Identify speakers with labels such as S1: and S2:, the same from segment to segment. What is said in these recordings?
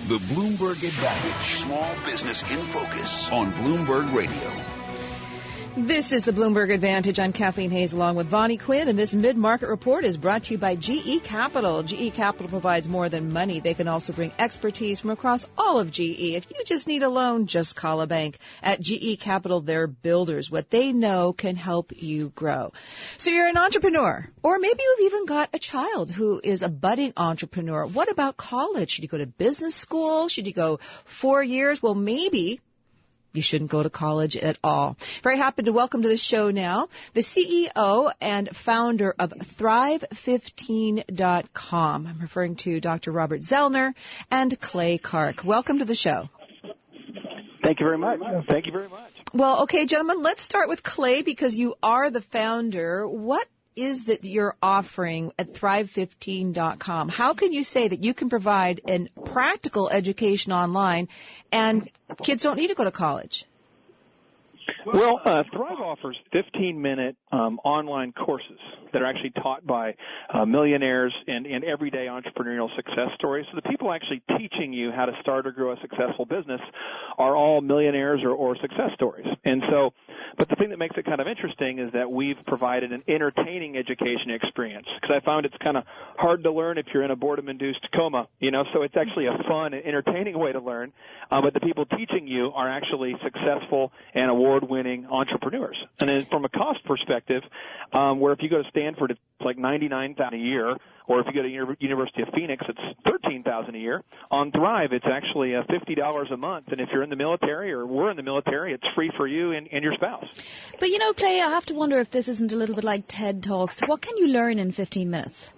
S1: The Bloomberg Advantage, small business in focus on Bloomberg Radio.
S2: This is the Bloomberg Advantage. I'm Kathleen Hayes along with Vonnie Quinn, and this mid-market report is brought to you by GE Capital. GE Capital provides more than money. They can also bring expertise from across all of GE. If you just need a loan, just call a bank. At GE Capital, they're builders. What they know can help you grow. So you're an entrepreneur, or maybe you've even got a child who is a budding entrepreneur. What about college? Should you go to business school? Should you go 4 years? Well, maybe you shouldn't go to college at all. Very happy to welcome to the show now the CEO and founder of Thrive15.com. I'm referring to Dr. Robert Zoellner and Clay Kark. Welcome to the show.
S3: Thank you very much. Thank you very much.
S2: Well, okay, gentlemen, let's start with Clay because you are the founder. What is that you're offering at Thrive15.com? How can you say that you can provide a practical education online and kids don't need to go to college?
S3: Well, Thrive offers 15-minute online courses that are actually taught by millionaires and everyday entrepreneurial success stories. So the people actually teaching you how to start or grow a successful business are all millionaires or success stories. And so, but the thing that makes it kind of interesting is that we've provided an entertaining education experience, because I found it's kind of hard to learn if you're in a boredom-induced coma, so it's actually a fun and entertaining way to learn. But the people teaching you are actually successful and award-winning entrepreneurs. And then from a cost perspective, where if you go to Stanford, it's like $99,000 a year, or if you go to University of Phoenix, it's $13,000 a year. On Thrive, it's actually $50 a month, and if you're in the military or we're in the military, it's free for you and your spouse.
S4: But Clay, I have to wonder if this isn't a little bit like TED Talks. What can you learn in 15 minutes?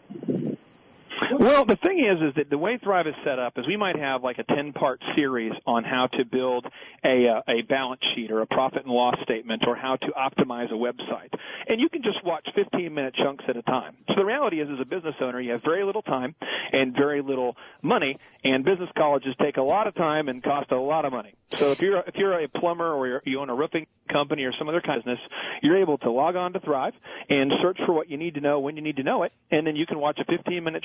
S3: Well, the thing is that the way Thrive is set up is we might have like a 10-part series on how to build a balance sheet or a profit and loss statement or how to optimize a website. And you can just watch 15-minute chunks at a time. So the reality is, as a business owner, you have very little time and very little money, and business colleges take a lot of time and cost a lot of money. So if you're a plumber or you own a roofing company or some other kind of business, you're able to log on to Thrive and search for what you need to know when you need to know it, and then you can watch a 15-minute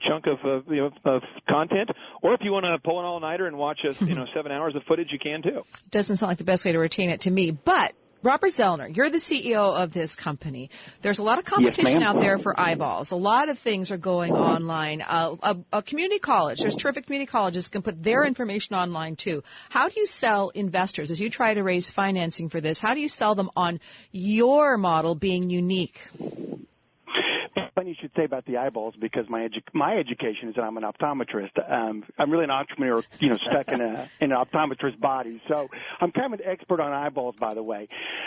S3: chunk of content. Or if you want to pull an all-nighter and watch 7 hours of footage, you can too.
S2: Doesn't sound like the best way to retain it to me, but Robert Zoellner, you're the CEO of this company. There's a lot of competition out there for eyeballs. A lot of things are going online. A community college, there's terrific community colleges can put their information online too. How do you sell investors as you try to raise financing for this? How do you sell them on your model being unique?
S3: Funny you should say about the eyeballs, because my education is that I'm an optometrist. I'm really an entrepreneur, stuck in an optometrist's body. So I'm kind of an expert on eyeballs, by the way.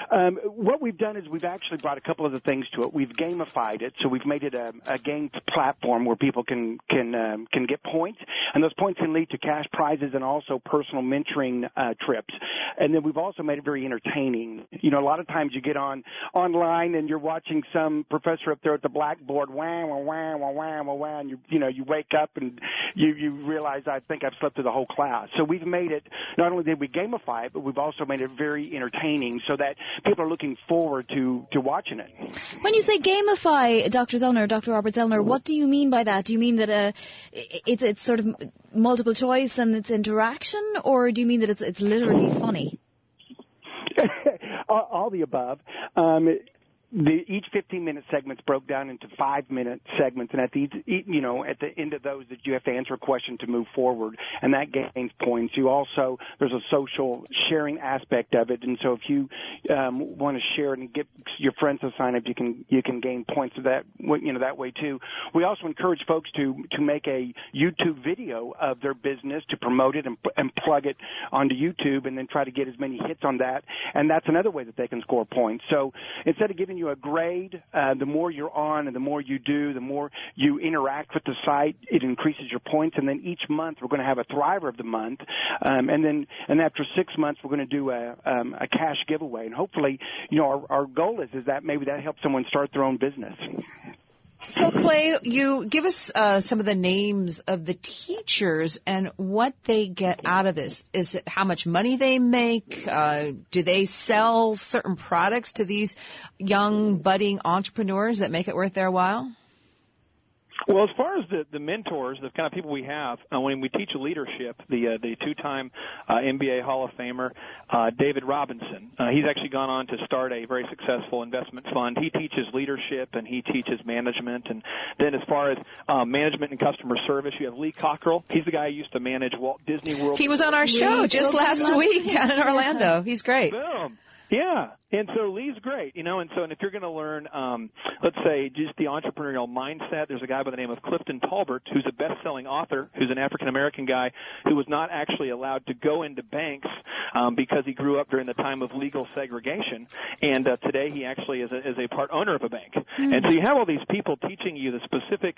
S3: What we've done is we've actually brought a couple other things to it. We've gamified it, so we've made it a game platform where people can get points, and those points can lead to cash prizes and also personal mentoring trips. And then we've also made it very entertaining. A lot of times you get online and you're watching some professor up there at the blackboard, wah, wah, wah, wah, wah, wah, wah, and you wake up and you realize, I think I've slept through the whole class. So we've made it, not only did we gamify it, but we've also made it very entertaining so that people are looking forward to watching it.
S4: When you say gamify, Dr. Zoellner, Dr. Robert Zoellner, what do you mean by that? Do you mean that it's sort of multiple choice and it's interaction, or do you mean that it's literally funny?
S3: All the above. Each 15-minute segment's broke down into 5-minute segments, and at the end of those, that you have to answer a question to move forward, and that gains points. There's a social sharing aspect of it, and so if you want to share it and get your friends to sign up, you can gain points of that that way too. We also encourage folks to make a YouTube video of their business, to promote it and plug it onto YouTube, and then try to get as many hits on that, and that's another way that they can score points. So instead of giving you a grade, the more you're on and the more you do, the more you interact with the site, it increases your points. And then each month we're going to have a Thriver of the month, and after 6 months we're going to do a cash giveaway. And hopefully, our goal is that maybe that helps someone start their own business.
S2: So, Clay, you give us some of the names of the teachers and what they get out of this. Is it how much money they make? Do they sell certain products to these young, budding entrepreneurs that make it worth their while?
S5: Well, as far as the mentors, the kind of people we have, when we teach leadership, the two-time MBA Hall of Famer, David Robinson, he's actually gone on to start a very successful investment fund. He teaches leadership and he teaches management. And then as far as management and customer service, you have Lee Cockerell. He's the guy who used to manage Walt Disney World.
S2: He was on our show just last week down in Orlando. He's great.
S5: Boom. Yeah, and so Lee's great, and if you're going to learn, let's say, just the entrepreneurial mindset, there's a guy by the name of Clifton Talbert, who's a best-selling author, who's an African-American guy who was not actually allowed to go into banks because he grew up during the time of legal segregation, and today he actually is a part owner of a bank. And so you have all these people teaching you the specific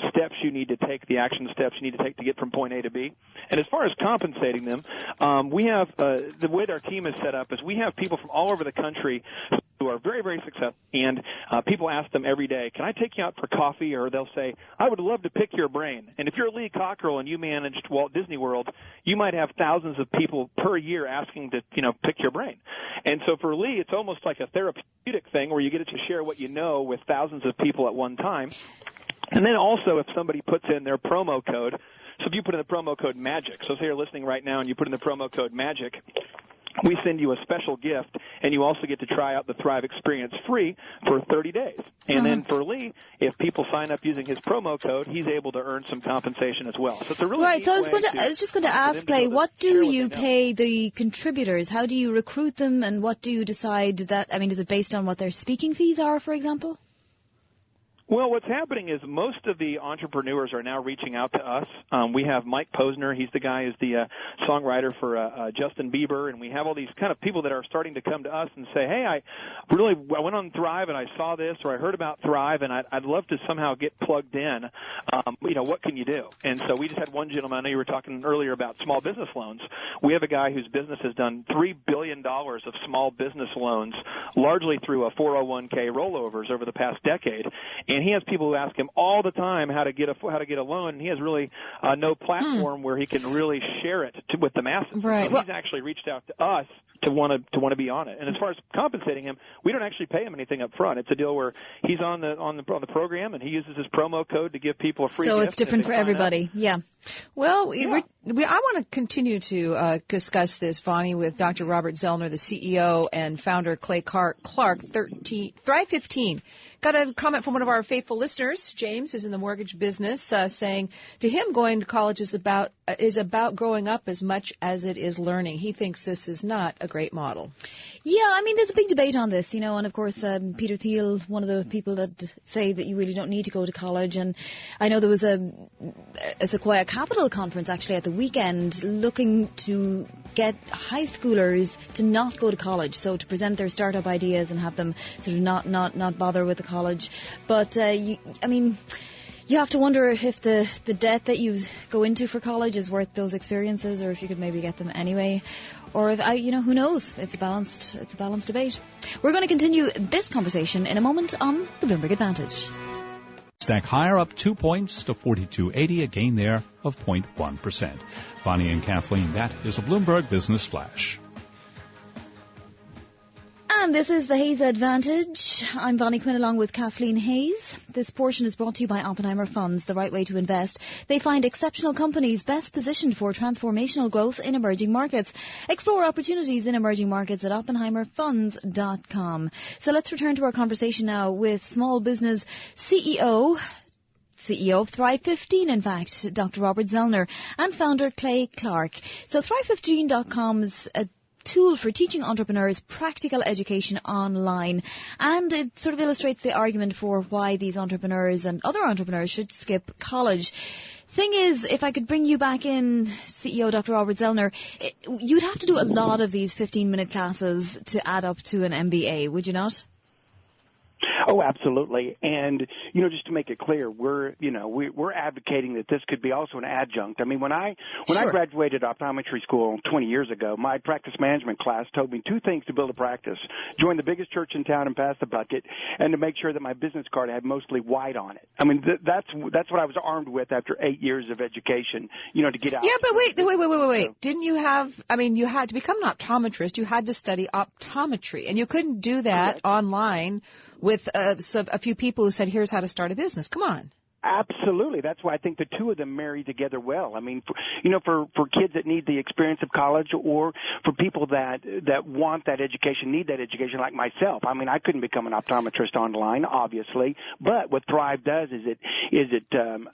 S5: steps you need to take, the action steps you need to take to get from point A to B. And as far as compensating them, we have the way that our team is set up is we have people from all over the country who are very, very successful, and people ask them every day, can I take you out for coffee? Or they'll say, I would love to pick your brain. And if you're Lee Cockerell and you managed Walt Disney World, you might have thousands of people per year asking to, pick your brain. And so for Lee, it's almost like a therapeutic thing where you get to share what you know with thousands of people at one time. And then also if somebody puts in their promo code, so if you put in the promo code MAGIC, so say you're listening right now and you put in the promo code MAGIC, we send you a special gift, and you also get to try out the Thrive Experience free for 30 days. And then for Lee, if people sign up using his promo code, he's able to earn some compensation as well. So it's a really
S4: right.
S5: neat
S4: So
S5: I
S4: was just going to ask, Clay, what do you pay the contributors? How do you recruit them, and what do you decide that? I mean, is it based on what their speaking fees are, for example?
S5: Well, what's happening is most of the entrepreneurs are now reaching out to us. We have Mike Posner. He's the guy who's the songwriter for Justin Bieber, and we have all these kind of people that are starting to come to us and say, hey, I went on Thrive and I saw this, or I heard about Thrive, and I'd love to somehow get plugged in. What can you do? And so we just had one gentleman. I know you were talking earlier about small business loans. We have a guy whose business has done $3 billion of small business loans, largely through a 401k rollovers over the past decade. And he has people who ask him all the time how to get a loan, and he has really no platform where he can really share it with the masses.
S2: Right.
S5: So he's actually reached out to us to want to be on it. And as far as compensating him, we don't actually pay him anything up front. It's a deal where he's on the program, and he uses his promo code to give people a free gift.
S4: So it's different for everybody. Yeah.
S2: Well, I want to continue to discuss this, Bonnie, with Dr. Robert Zoellner, the CEO and founder, Clay Clark, Thrive 15. Got a comment from one of our faithful listeners, James, who's in the mortgage business, saying to him going to college is about growing up as much as it is learning. He thinks this is not a great model.
S4: Yeah, I mean, there's a big debate on this, and of course, Peter Thiel, one of the people that say that you really don't need to go to college. And I know there was a Sequoia Capital conference actually at the weekend looking to get high schoolers to not go to college, so to present their startup ideas and have them sort of not bother with the college. But you have to wonder if the debt that you go into for college is worth those experiences, or if you could maybe get them anyway, or if who knows? It's a balanced debate. We're going to continue this conversation in a moment on the Bloomberg Advantage.
S6: Stack higher, up 2 points to 42.80, a gain there of 0.1%. Bonnie and Kathleen, that is a Bloomberg Business Flash.
S4: And this is the Hayes Advantage. I'm Bonnie Quinn along with Kathleen Hayes. This portion is brought to you by Oppenheimer Funds, the right way to invest. They find exceptional companies best positioned for transformational growth in emerging markets. Explore opportunities in emerging markets at oppenheimerfunds.com. So let's return to our conversation now with small business CEO of Thrive 15, in fact, Dr. Robert Zoellner, and founder Clay Clark. So Thrive15.com is a tool for teaching entrepreneurs practical education online, and it sort of illustrates the argument for why these entrepreneurs and other entrepreneurs should skip college. Thing is, if I could bring you back in, CEO Dr. Robert Zoellner, you'd have to do a lot of these 15-minute classes to add up to an MBA, would you not?
S3: Oh, absolutely. And, just to make it clear, we're advocating that this could be also an adjunct. I mean, when I graduated optometry school 20 years ago, my practice management class told me two things to build a practice: join the biggest church in town and pass the bucket, and to make sure that my business card had mostly white on it. I mean, that's what I was armed with after 8 years of education, to get out.
S2: Yeah, but wait. Didn't you you had to become an optometrist, you had to study optometry, and you couldn't do that online with a few people who said, here's how to start a business. Come on.
S3: Absolutely. That's why I think the two of them marry together well. I mean, for kids that need the experience of college, or for people that want that education, need that education, like myself. I mean, I couldn't become an optometrist online, obviously, but what Thrive does is it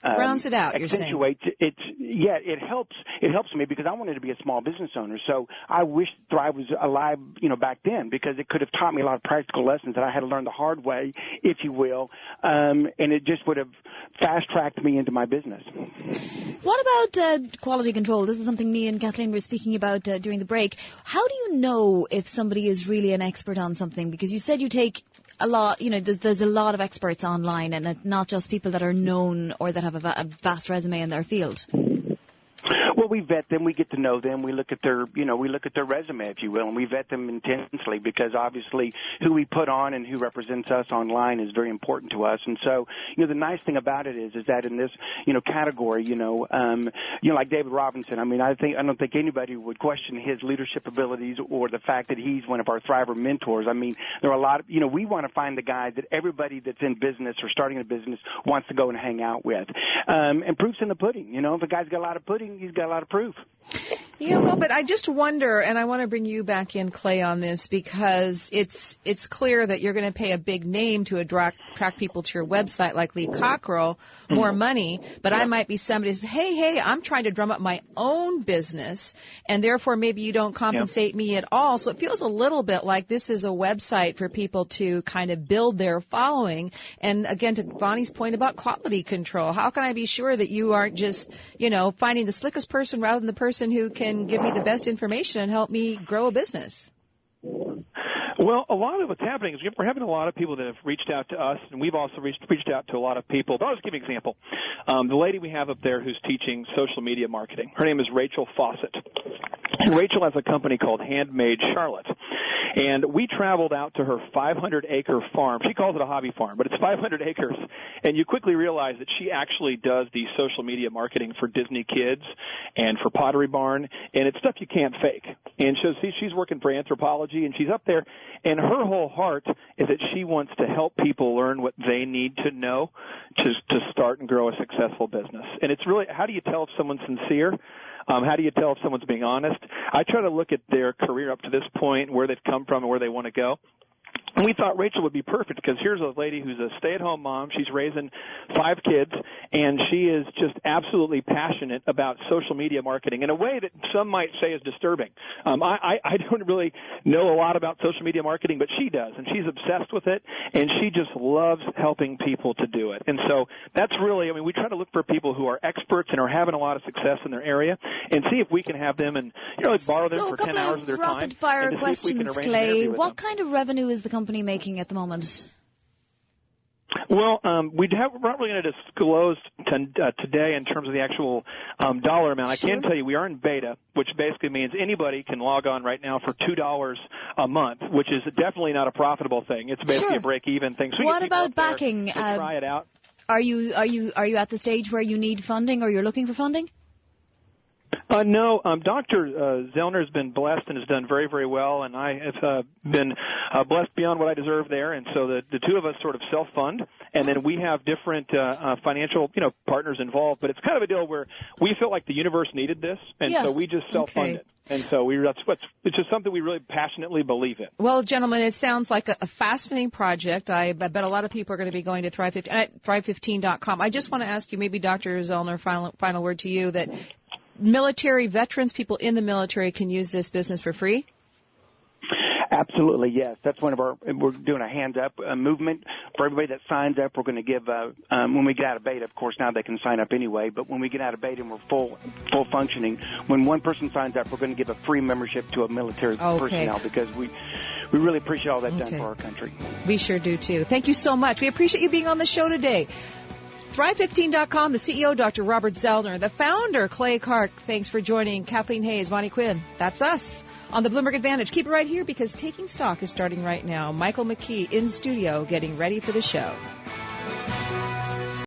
S2: rounds it out.
S3: Accentuates it. It helps me, because I wanted to be a small business owner. So I wish Thrive was alive, back then, because it could have taught me a lot of practical lessons that I had to learn the hard way, if you will, and it just would have fast-tracked me into my business.
S4: What about quality control? This is something me and Kathleen were speaking about during the break. How do you know if somebody is really an expert on something? Because you said you take a lot, there's a lot of experts online, and it's not just people that are known or that have a vast resume in their field.
S3: Well, we vet them. We get to know them. We look at their, resume, if you will, and we vet them intensely, because obviously who we put on and who represents us online is very important to us. And so, the nice thing about it is that in this, category, like David Robinson. I mean, I don't think anybody would question his leadership abilities or the fact that he's one of our Thriver mentors. I mean, there are a lot of, we want to find the guy that everybody that's in business or starting a business wants to go and hang out with. And proof's in the pudding. If a guy's got a lot of pudding, he's got a lot of proof.
S2: Yeah, well, but I just wonder, and I want to bring you back in, Clay, on this, because it's clear that you're going to pay a big name to attract people to your website, like Lee Cockerell, more money, but I might be somebody who says, hey, I'm trying to drum up my own business, and therefore maybe you don't compensate me at all. So it feels a little bit like this is a website for people to kind of build their following. And again, to Bonnie's point about quality control, how can I be sure that you aren't just, finding the slickest person rather than the person who can give me the best information and help me grow a business?
S5: Well, a lot of what's happening is we're having a lot of people that have reached out to us, and we've also reached out to a lot of people. But I'll just give you an example. The lady we have up there who's teaching social media marketing, her name is Rachel Fawcett. And Rachel has a company called Handmade Charlotte. And we traveled out to her 500-acre farm. She calls it a hobby farm, but it's 500 acres. And you quickly realize that she actually does the social media marketing for Disney Kids and for Pottery Barn, and it's stuff you can't fake. And so she's working for Anthropology, and she's up there, and her whole heart is that she wants to help people learn what they need to know to start and grow a successful business. And it's really, how do you tell if someone's sincere? How do you tell if someone's being honest? I try to look at their career up to this point, where they've come from and where they want to go. And we thought Rachel would be perfect, because here's a lady who's a stay-at-home mom. She's raising 5 kids, and she is just absolutely passionate about social media marketing in a way that some might say is disturbing. I don't really know a lot about social media marketing, but she does, and she's obsessed with it, and she just loves helping people to do it. And so that's really, we try to look for people who are experts and are having a lot of success in their area, and see if we can have them and borrow them for 10 hours of their time.
S4: So a couple of rapid-fire questions, Clay. What kind of revenue is the company making at the moment?
S5: Well, we're not really going to disclose today in terms of the actual dollar amount. I can tell you we are in beta, which basically means anybody can log on right now for $2 a month, which is definitely not a profitable thing. It's basically a break-even thing. So
S4: what about backing?
S5: Try it out.
S4: Are you at the stage where you need funding, or you're looking for funding?
S5: No, Dr. Zoellner has been blessed and has done very, very well, and I have been blessed beyond what I deserve there. And so the two of us sort of self-fund, and then we have different financial, partners involved. But it's kind of a deal where we felt like the universe needed this, and so we just self-fund it. And so it's just something we really passionately believe in.
S2: Well, gentlemen, it sounds like a fascinating project. I bet a lot of people are going to be going to Thrive15.com. I just want to ask you, maybe Dr. Zoellner, final word to you, that military veterans, people in the military, can use this business for free?
S3: Absolutely, yes. That's we're doing a hands up movement for everybody that signs up. We're going to give, when we get out of beta, of course, now they can sign up anyway, but when we get out of beta and we're full functioning, when one person signs up, we're going to give a free membership to a military personnel, because we really appreciate all that's done for our country.
S2: We sure do, too. Thank you so much. We appreciate you being on the show today. Thrive15.com, the CEO, Dr. Robert Zoellner, the founder, Clay Clark. Thanks for joining Kathleen Hayes, Bonnie Quinn. That's us on the Bloomberg Advantage. Keep it right here, because Taking Stock is starting right now. Michael McKee in studio getting ready for the show.